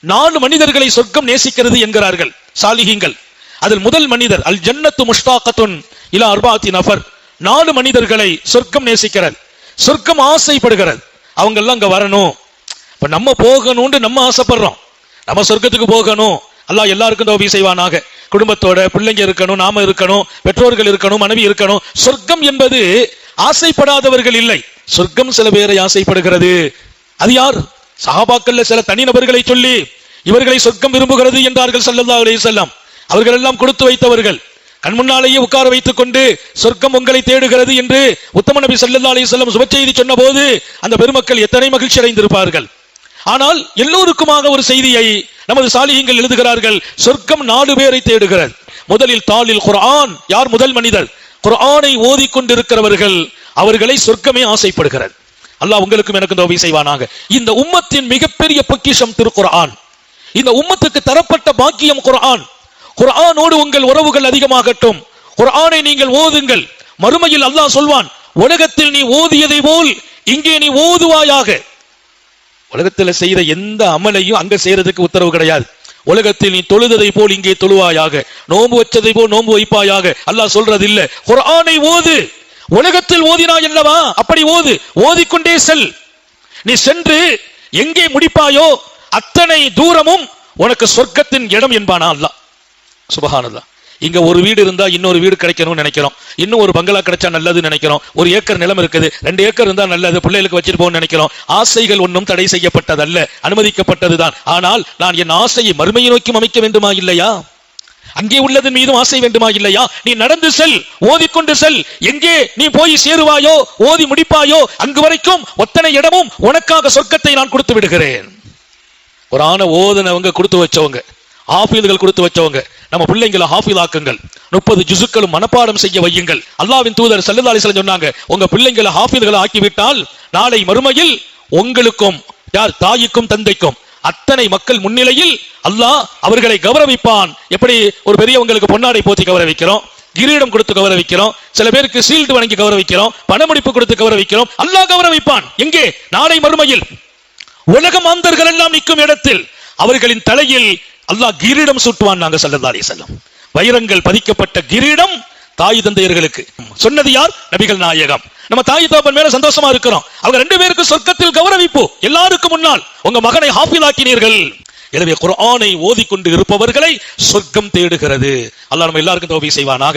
4 மனிதர்களை சொர்க்கம் நேசிக்கிறது என்கிறார்கள் சாலிஹீன்கள். அதில் முதல் மனிதர் அல் ஜன்னத்து முஷ்தாகத்துன் இலா அர்பாத்தி நஃபர், 4 மனிதர்களை சொர்க்கம் நேசிக்கிறது, சொர்க்கம் ஆசைப்படுகிறது. அவங்க எல்லாம் அங்க வரணும். இப்ப நம்ம போகணும்னு நம்ம ஆசைப்படுறோம், நம்ம சொர்க்கத்துக்கு போகணும், அல்லாஹ் எல்லாருக்கும் தௌபீக் செய்வானாக. குடும்பத்தோட பிள்ளைங்க இருக்கணும், நாம இருக்கணும், பெற்றோர்கள் இருக்கணும், மனைவி இருக்கணும். சொர்க்கம் என்பது ஆசைப்படாதவர்கள் இல்லை, சொர்க்கம் சில பேரை ஆசைப்படுகிறது. அது யார்? சஹாபாக்கள்ல சில தனிநபர்களை சொல்லி இவர்களை சொர்க்கம் விரும்புகிறது என்றார்கள் ஸல்லல்லாஹு அலைஹி வஸல்லம். அவர்கள் எல்லாம் கொடுத்து வைத்தவர்கள், கண் முன்னாலேயே உட்கார வைத்துக் கொண்டு சொர்க்கம் உங்களை தேடுகிறது என்று உத்தம நபி ஸல்லல்லாஹு அலைஹி வஸல்லம் சுப செய்தி சொன்ன போது அந்த பெருமக்கள் எத்தனை மகிழ்ச்சி அடைந்திருப்பார்கள். ஆனால் எல்லோருக்குமாக ஒரு செய்தியை நமது சாலிஹீன்கள் எழுதுகிறார்கள், சொர்க்கம் 4 பேரை தேடுகிறது. முதலில் தாலில் குர்ஆன், யார் முதல் மனிதர்? குர்ஆனை ஓதிக்கொண்டிருக்கிறவர்கள், அவர்களை சொர்க்கமே ஆசைப்படுகிறது. அல்லாஹ் உங்களுக்கும் எனக்கும் தௌபீக் செய்வானாக. இந்த உம்மத்தின் மிகப்பெரிய பொக்கிஷம் திருக்குர்ஆன். இந்த உம்மத்துக்கு தரப்பட்ட பாக்கியம் குர்ஆன். குர்ஆனோடு உங்கள் உறவுகள் அதிகமாகட்டும். குர்ஆனை நீங்கள் ஓதுங்கள். மறுமையில் அல்லாஹ் சொல்வான், உலகத்தில் நீ ஓதியதை போல் இங்கே நீ ஓதுவாயாக. உலகத்தில் செய்த எந்த அமலையும் அங்க செய்யறதுக்கு உத்தரவு கிடையாது. உலகத்தில் நீ தொழுததை போல் இங்கே தொழுவாயாக, நோன்பு வச்சதை போல் நோன்பு வைப்பாயாக அல்லாஹ் சொல்றது இல்ல. குர்ஆனை ஓது. உலகத்தில் ஓதினாய் அல்லவா, அப்படி ஓது, ஓதிக்கொண்டே செல். நீ சென்று எங்கே முடிப்பாயோ அத்தனை தூரமும் உனக்கு சொர்க்கத்தின் இடம் என்பானா அல்லாஹ். சுப்ஹானல்லாஹ். இங்க ஒரு வீடு இருந்தா இன்னொரு வீடு கிடைக்கணும்னு நினைக்கிறோம், இன்னும் ஒரு பங்களா கிடைச்சா நல்லதுன்னு நினைக்கிறோம், 1 ஏக்கர் நிலம் இருக்குது 2 ஏக்கர் இருந்தா நல்லது, பிள்ளைகளுக்கு வச்சிட்டு போகணும்னு நினைக்கிறோம். ஆசைகள் ஒன்றும் தடை செய்யப்பட்டதல்ல, அனுமதிக்கப்பட்டதுதான். ஆனால் நான் என் ஆசையை மறுமையை நோக்கி அமைக்க வேண்டுமா இல்லையா? அங்கே உள்ளதன் மீதும் ஆசை வேண்டுமா இல்லையா? நீ நடந்து செல், ஓதிக்கொண்டு செல். எங்கே நீ போய் சேருவாயோ, ஓதி முடிப்பாயோ, அங்கு வரைக்கும் ஒத்தனை இடமும் உனக்காக சொர்க்கத்தை நான் கொடுத்து விடுகிறேன். குர்ஆனை ஓதுனவங்க, கொடுத்து வச்சவங்க, ஹாஃபில்கள் கொடுத்து வச்சவங்க, நம்ம பிள்ளைங்களை ஹாஃபில் ஆக்குங்கள். 30 ஜுசுக்களும் மனப்பாடம் செய்ய வையுங்கள். அல்லாஹ்வின் தூதர் ஸல்லல்லாஹு அலைஹி வஸல்லம் சொன்னாங்க, உங்க பிள்ளைங்களை ஹாஃபில்களை ஆக்கிவிட்டால் நாளை மறுமையில் உங்களுக்கும் யார் தாய்க்கும் தந்தைக்கும் அத்தனை மக்கள் முன்னிலையில் அல்லாஹ் அவர்களை கௌரவிப்பான். எப்படி ஒரு பெரியவங்களுக்கு பொன்னாடை போத்தி கௌரவிக்கிறோம், கிரீடம் கொடுத்து கௌரவிக்கிறோம், சில பேருக்கு சீல்டு வணங்கி கௌரவிக்கிறோம், பணமுடிப்பு கொடுத்து கௌரவிக்கிறோம், அல்லாஹ் கௌரவிப்பான். எங்கே? நாளை மறுமையில் உலக மாந்தர்கள் எல்லாம் நிற்கும் இடத்தில் அவர்களின் தலையில் அல்லாஹ் கிரீடம் சூட்டுவான். நாங்க ஸல்லல்லாஹு அலைஹி வஸல்லம் வைரங்கள் பதிக்கப்பட்ட கிரீடம் தாய் தந்தையர்களுக்கு. சொன்னது யார்? நபிகள் நாயகம். நம்ம தாய் தகப்பன் மேல சந்தோஷமா இருக்கிறோம். அவங்க 2 பேருக்கு சொர்க்கத்தில் கௌரவிப்பு. எல்லாருக்கும் முன்னால் உங்க மகனை ஹாஃபில் ஆக்கினீர்கள். எனவே குர்ஆனை ஓதிக்கொண்டு இருப்பவர்களை சொர்க்கம் தேடுகிறது. அல்லாஹ் நம்ம எல்லாருக்கும் தௌபீக் செய்வானாக.